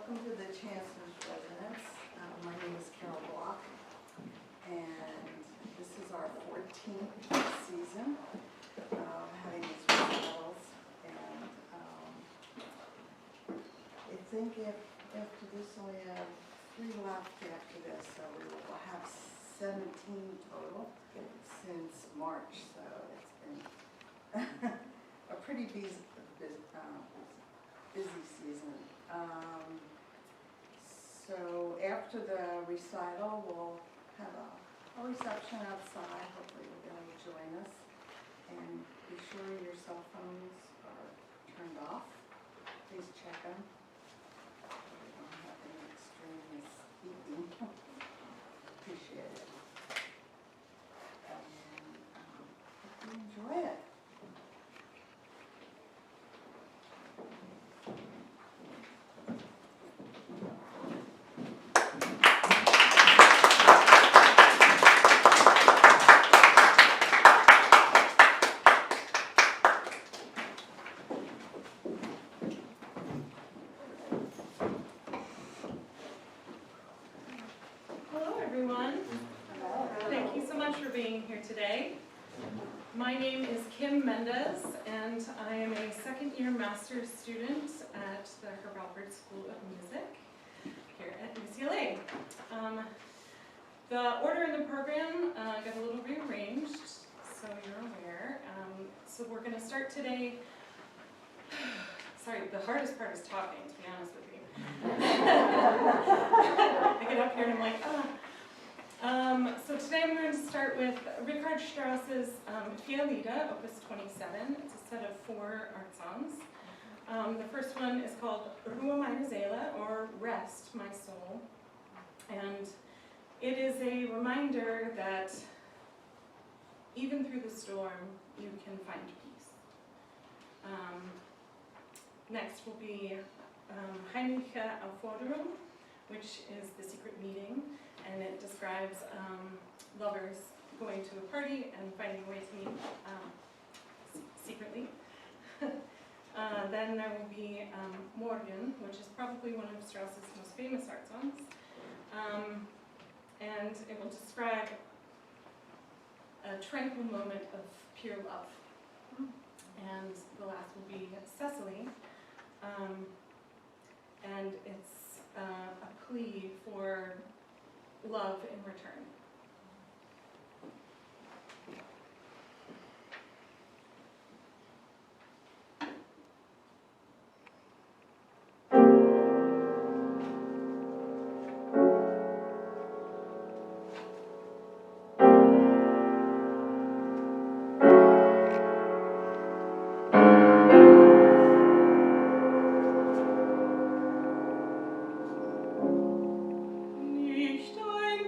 Welcome to the Chancellor's residence. My name is Carol Block, and this is our 14th season having these recitals. And I think after this, we have 3 left after this, so we will have 17 total since March. So it's been a pretty busy season. So after the recital, we'll have a reception outside. Hopefully you'll be able to join us. And be sure your cell phones are turned off. Please check them. We don't have any extraneous eating. Appreciate it. And hope you enjoy it. Today. My name is Kim Mendez, and I am a second-year master's student at the Herb Alpert School of Music here at UCLA. The order in the program got a little rearranged, so you're aware. So we're going to start today. Sorry, the hardest part is talking, to be honest with you. I get up here and I'm like, ah. So today I'm going to start with Richard Strauss's Fialida, Opus 27. It's a set of 4 art songs. The first one is called Ruhe meine Seele, or Rest My Soul. And it is a reminder that even through the storm, you can find peace. Next will be Heimliche Aufforderung, which is the secret meeting. And it describes lovers going to a party and finding a way to meet secretly. Then there will be Morgen, which is probably one of Strauss's most famous art songs. And it will describe a tranquil moment of pure love. And the last will be Cecily. And it's a plea for love in return. Nicht ein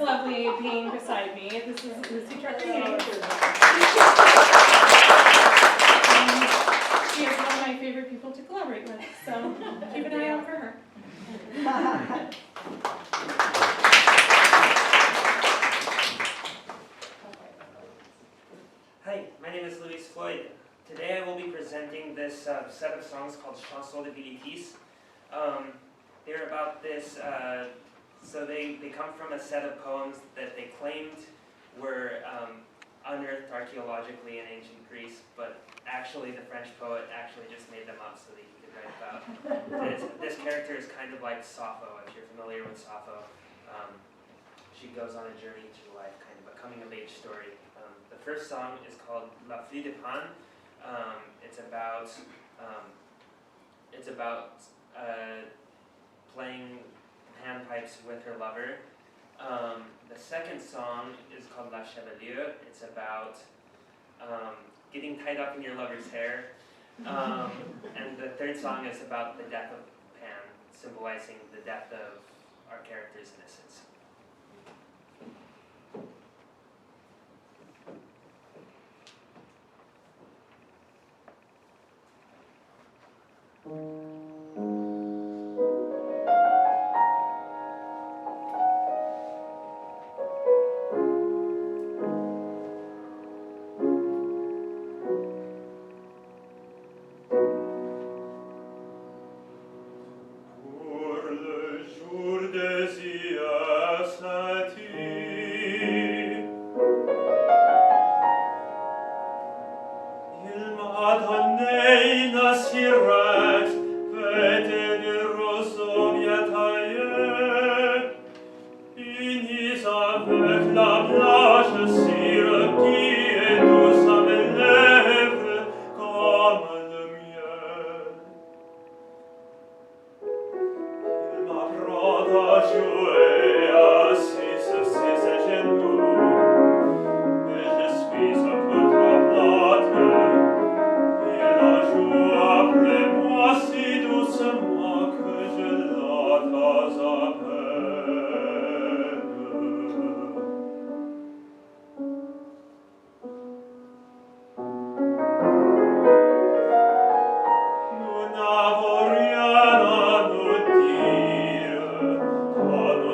lovely being beside me. This is Lucy Trucker. She is one of my favorite people to collaborate with, so keep an eye out for her. Hi, my name is Louise Floyd. Today I will be presenting this set of songs called Chancellor. They're about this, so they come from a set of poems that they claimed were unearthed archaeologically in ancient Greece, but actually the French poet actually just made them up so that he could write about. This character is kind of like Sappho, if you're familiar with Sappho. She goes on a journey through life, kind of a coming-of-age story. The first song is called La Fille de Pan. It's about playing panpipes with her lover. The second song is called La Chevelure. It's about getting tied up in your lover's hair. And the third song is about the death of Pan, symbolizing the death of our character's innocence.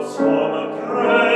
Sono tre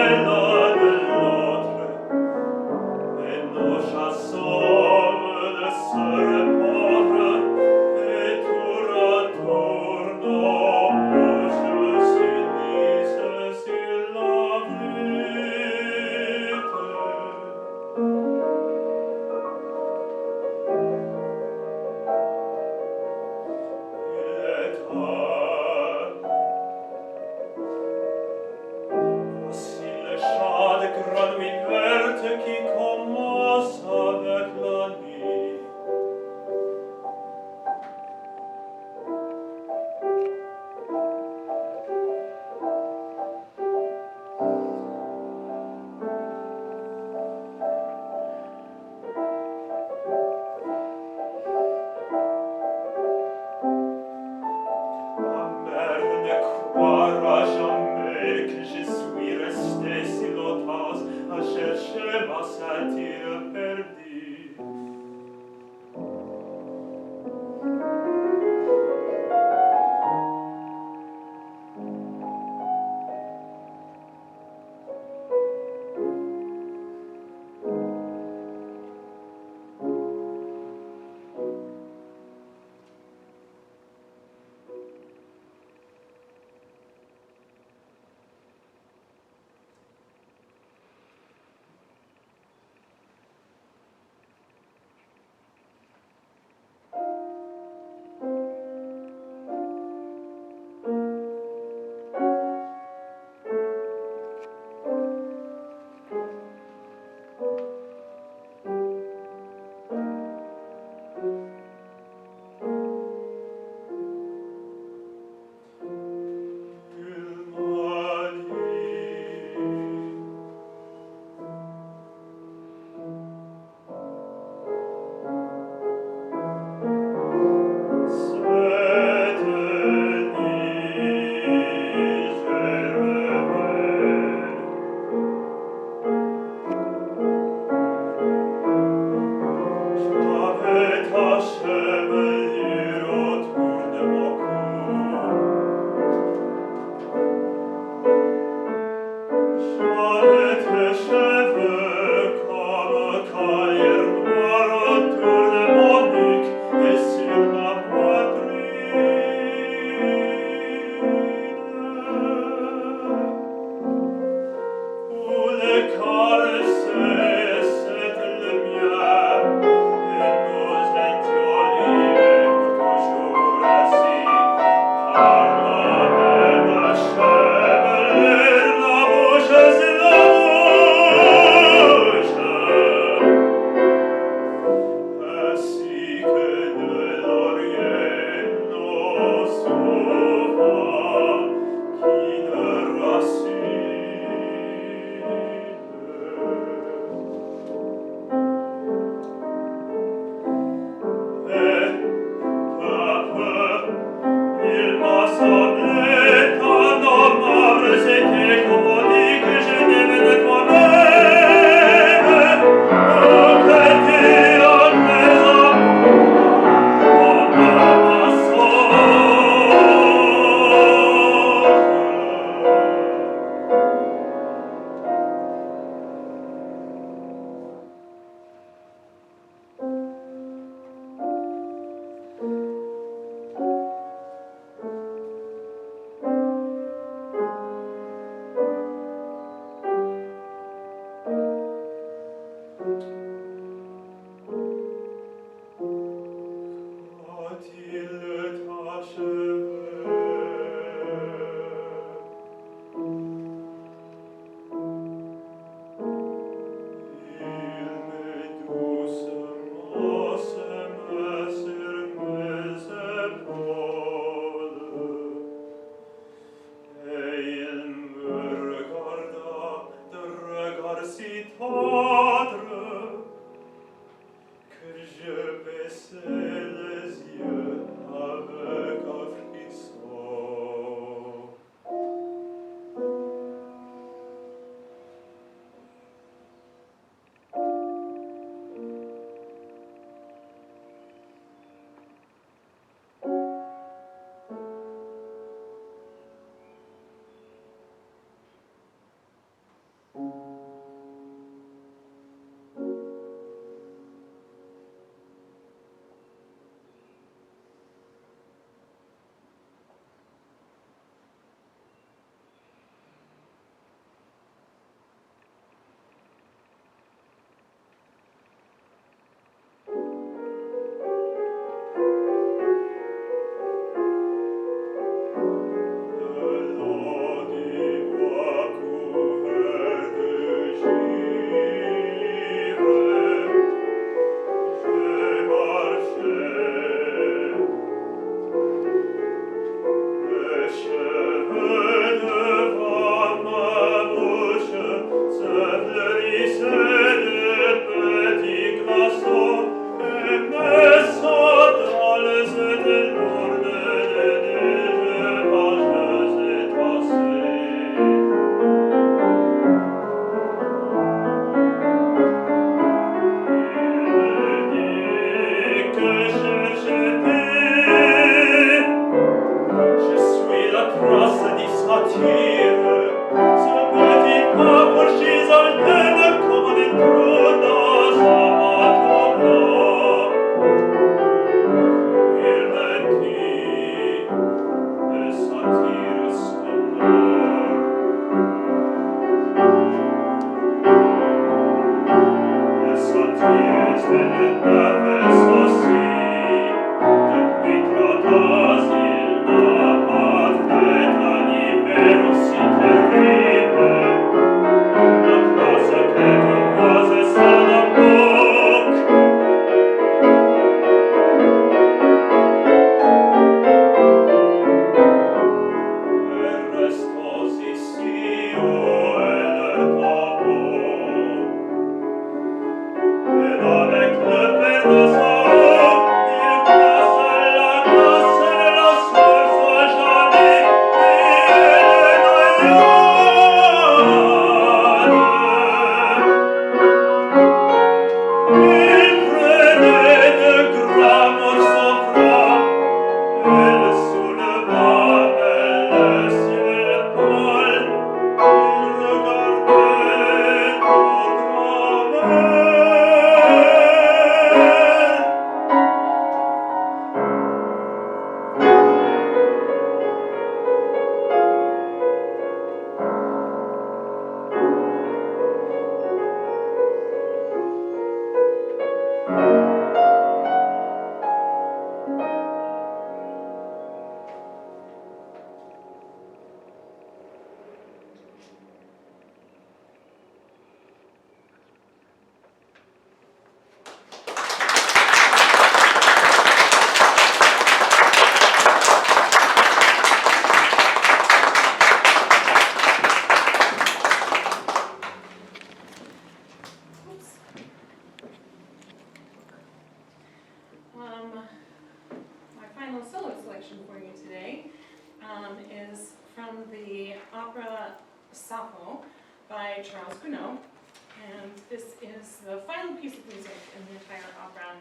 And this is the final piece of music in the entire opera.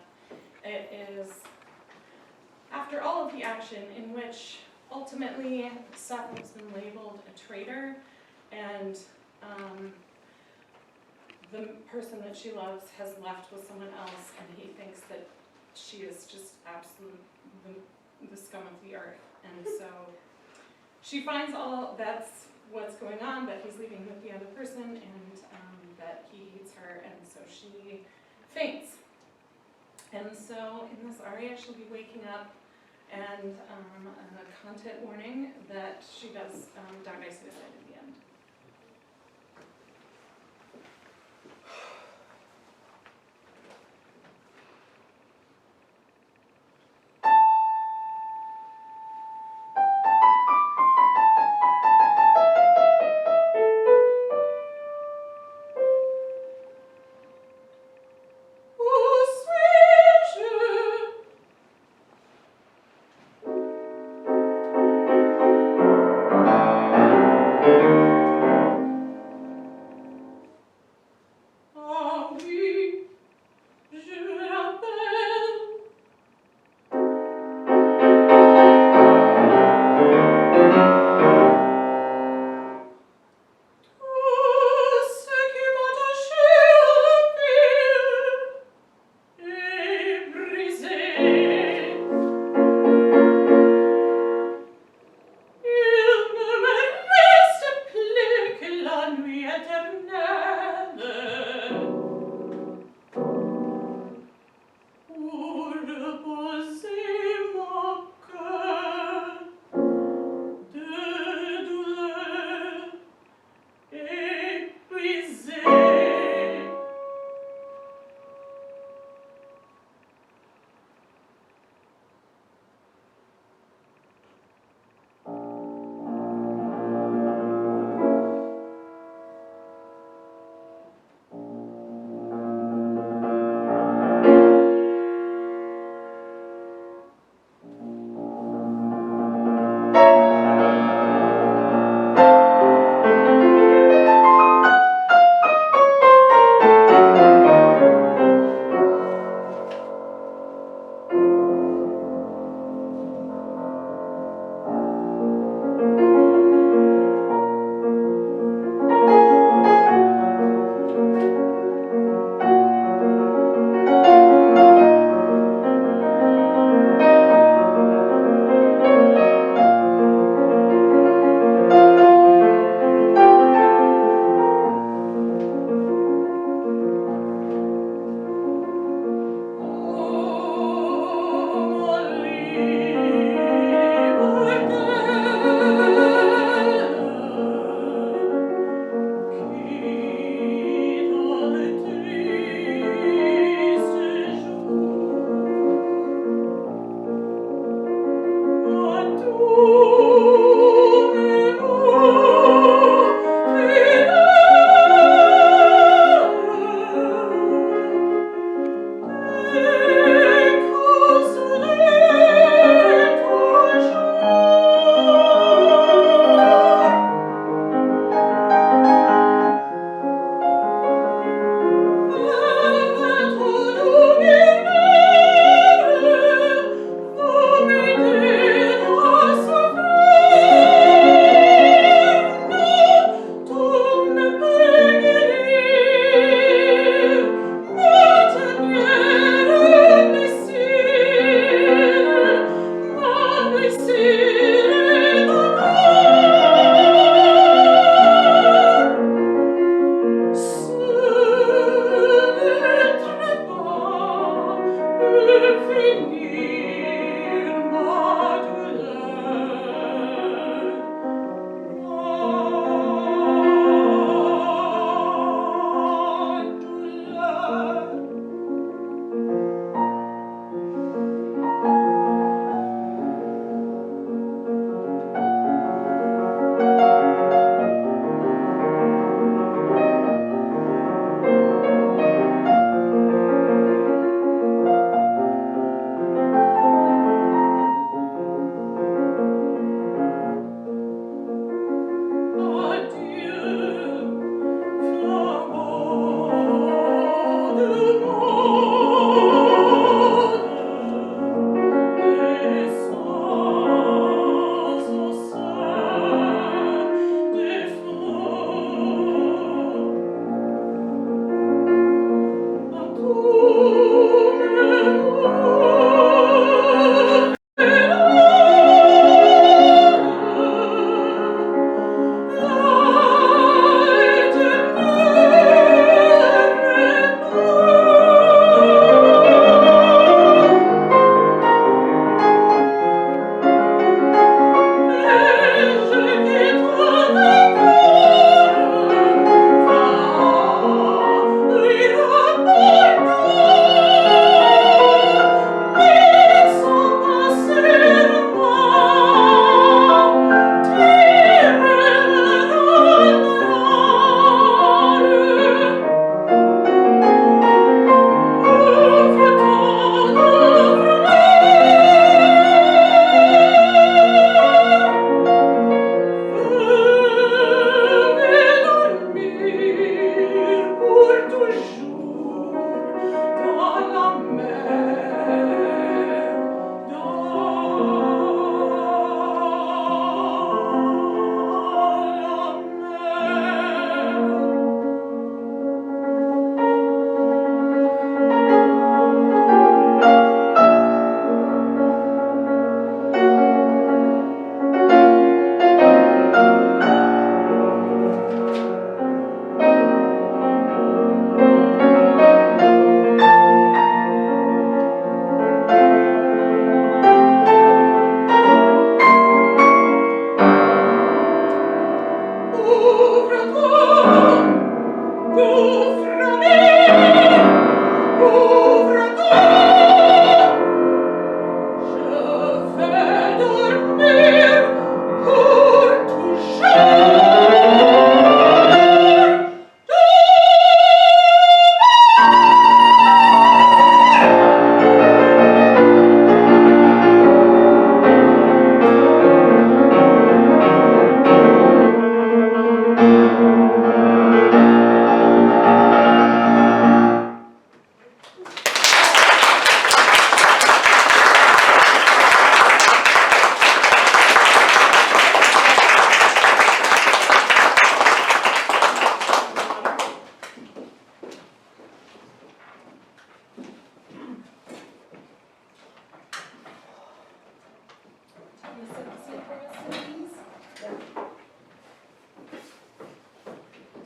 It is after all of the action in which ultimately Sappho has been labeled a traitor, and the person that she loves has left with someone else, and he thinks that she is just absolute the scum of the earth. And so she finds all that's what's going on, that he's leaving with the other person, and that he hates her, and so she faints. And so in this aria, she'll be waking up, and a content warning that she does die by suicide in the end.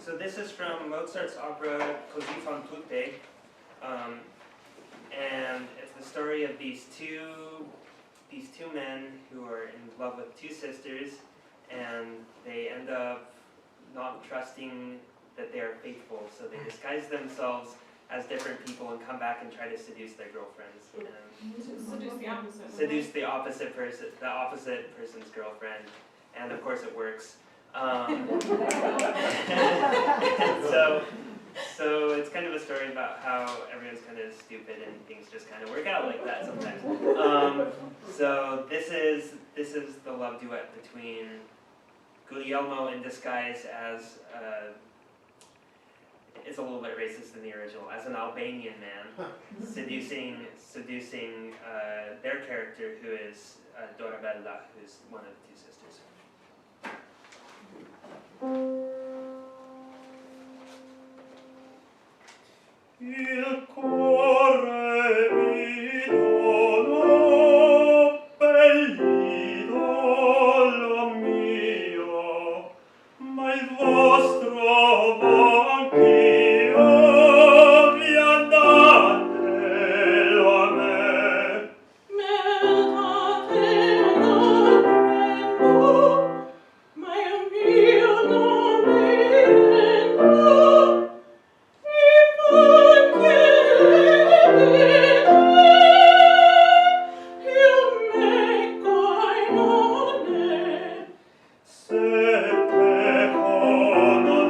So this is from Mozart's opera Così fan tutte, and it's the story of these two men who are in love with two sisters, and they end up not trusting that they are faithful, so they disguise themselves as different people and come back and try to seduce their girlfriends. Seduce the opposite. Seduce the opposite person's girlfriend, and of course it works. So it's kind of a story about how everyone's kind of stupid and things just kind of work out like that sometimes. So this is the love duet between Guglielmo in disguise as it's a little bit racist in the original, as an Albanian man seducing their character, who is Dorabella, who's one of the two sisters. Il cuore mi dono, bell'idolo mio, ma il vostro anch'io vi andatelo a me. Mettatelo prendo, ma io mio non mi rendo. Se te conosco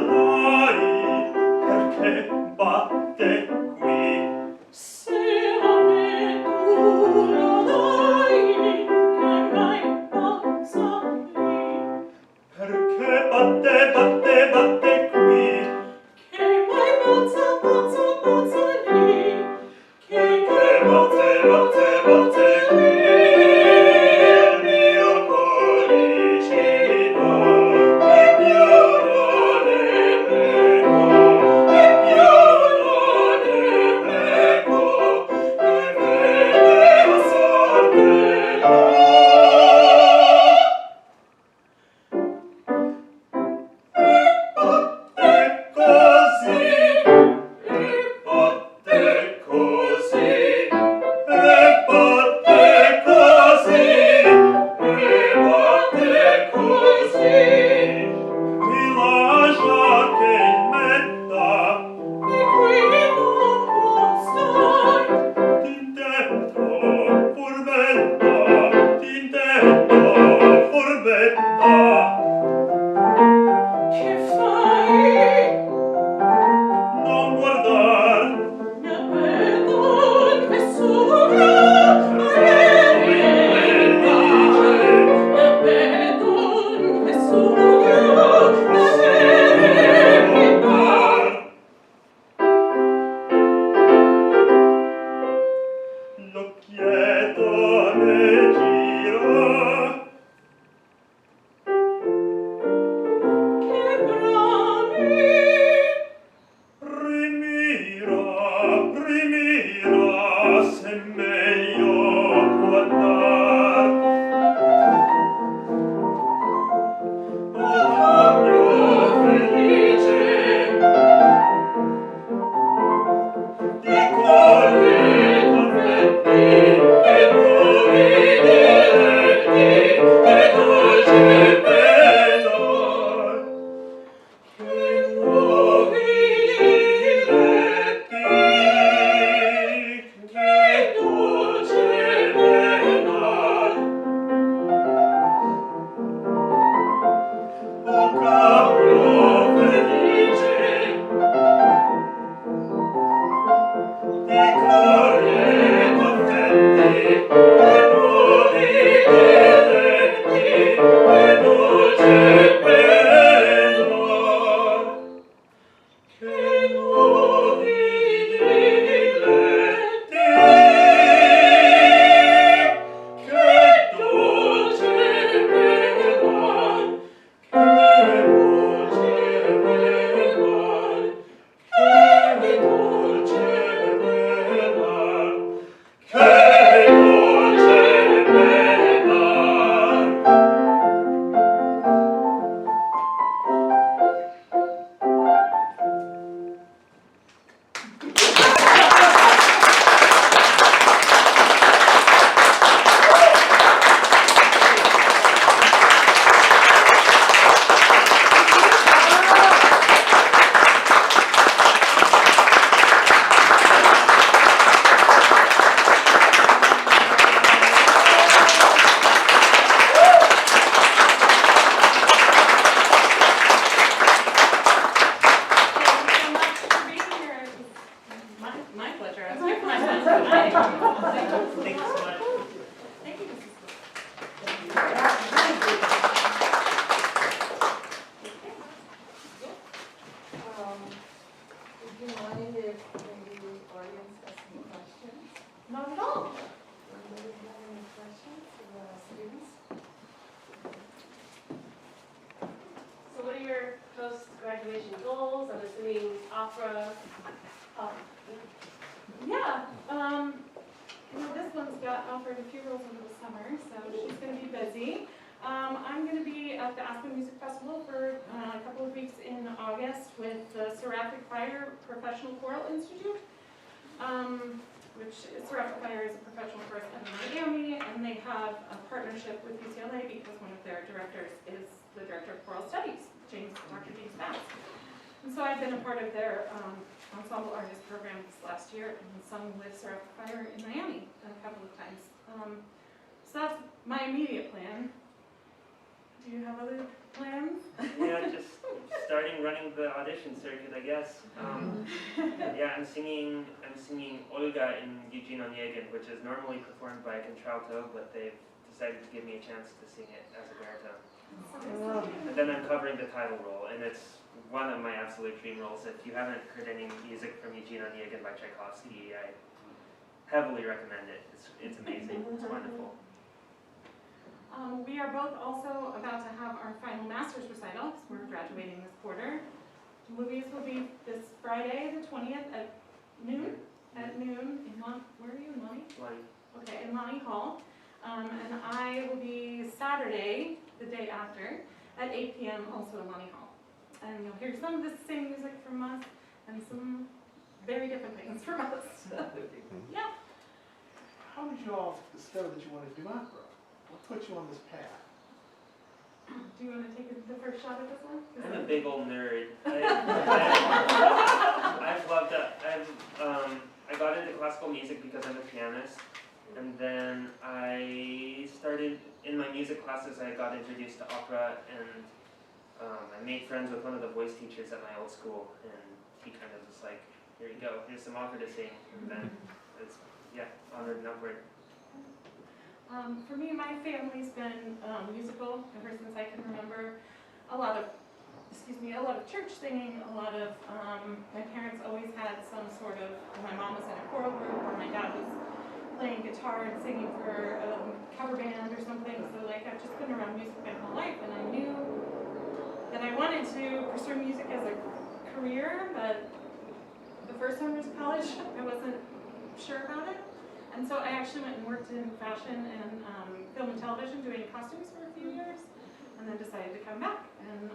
opera. Yeah, this one's got offered a few roles over the summer, so she's going to be busy. I'm going to be at the Aspen Music Festival for a couple of weeks in August with the Seraphic Fire Professional Choral Institute, which Seraphic Fire is a professional chorus in Miami, and they have a partnership with UCLA because one of their directors is the director of choral studies, Dr. James Bass. And so I've been a part of their ensemble artist program this last year and sung with Seraphic Fire in Miami a couple of times. So that's my immediate plan. Do you have other plans? Yeah, just running the audition circuit, I guess. Yeah, I'm singing Olga in Eugene Onegin, which is normally performed by a contralto, but they've decided to give me a chance to sing it as a baritone. And then I'm covering the title role, and it's one of my absolute dream roles. If you haven't heard any music from Eugene Onegin by Tchaikovsky, I heavily recommend it. It's amazing. It's wonderful. We are both also about to have our final master's recital, because we're graduating this quarter. Louise will be this Friday, the 20th at noon. In where are you, in Lonnie? Lonnie. Okay, in Lonnie Hall. And I will be Saturday, the day after, at 8 p.m. also in Lonnie Hall. And you'll hear some of the same music from us and some very different things from us. Yeah. How did you all discover that you wanted to do opera? What put you on this path? Do you want to take the first shot at this one? I'm a big old nerd. I've loved it. I got into classical music because I'm a pianist, and then I started in my music classes. I got introduced to opera, and I made friends with one of the voice teachers at my old school, and he kind of was like, "Here you go. Here's some opera to sing." And then it's onward and upward. For me, my family's been musical ever since I can remember. A lot of church singing, a lot of, my parents always had some sort of, my mom was in a choral group, or my dad was playing guitar and singing for a cover band or something, so like I've just been around music my whole life, and I knew that I wanted to pursue music as a career, but the first time I was in college, I wasn't sure about it. And so I actually went and worked in fashion and film and television, doing costumes for a few years, and then decided to come back. And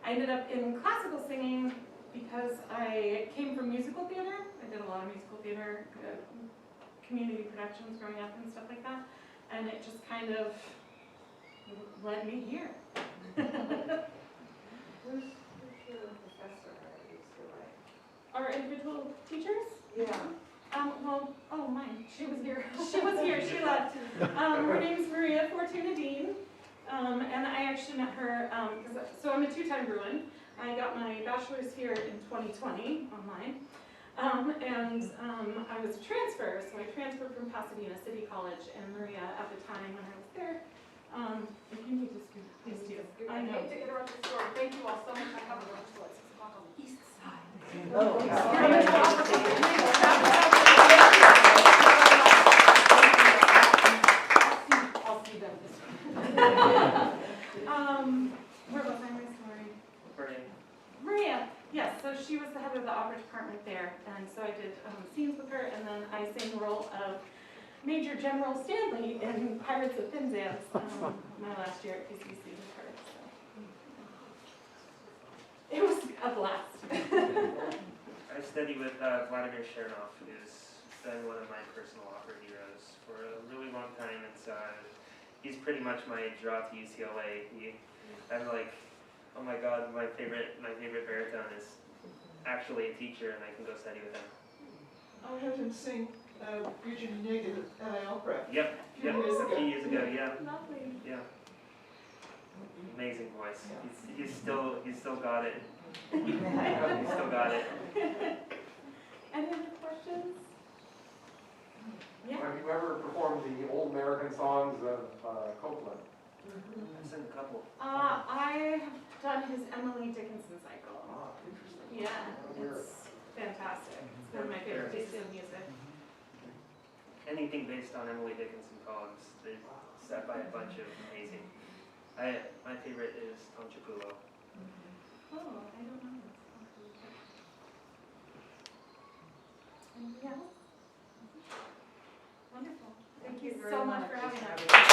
I ended up in classical singing because I came from musical theater. I did a lot of musical theater, community productions growing up and stuff like that. And it just kind of led me here. Who's your professor at UCLA? Our individual teachers? Yeah. Mine. She was here. She left. Her name's Maria Fortuna Dean. And I actually met her, so I'm a two-time Bruin. I got my bachelor's here in 2020 online. I was a transfer, so I transferred from Pasadena City College, and Maria, at the time when I was there, if you need to scoot, please do. I know. hate to interrupt the story. Thank you all so much. I have a rehearsal at 6 o'clock on the east side. I'll see them this week. Where was I in my story? Burning. Maria, yes, so she was the head of the opera department there, and so I did scenes with her, and then I sang the role of Major General Stanley in Pirates of Penzance my last year at PCC with her. So. It was a blast. I studied with Vladimir Chernoff, who's been one of my personal opera heroes for a really long time, and so he's pretty much my draw to UCLA. I'm like, oh my god, my favorite baritone is actually a teacher, and I can go study with him. I heard him sing Eugene Onegin at LA Opera. Yep, A few years ago. yeah. Lovely. Yeah. Amazing voice. He's still got it. He's still got it. Any other questions? Yeah. Have you ever performed the old American songs of Copeland? I've seen a couple. I have done his Emily Dickinson cycle. Interesting. Yeah, it's fantastic. It's one of my favorite pieces of music. Anything based on Emily Dickinson poems, they're set by a bunch of amazing. My favorite is Tom Chipulo. Oh, I don't know this. so much for having us.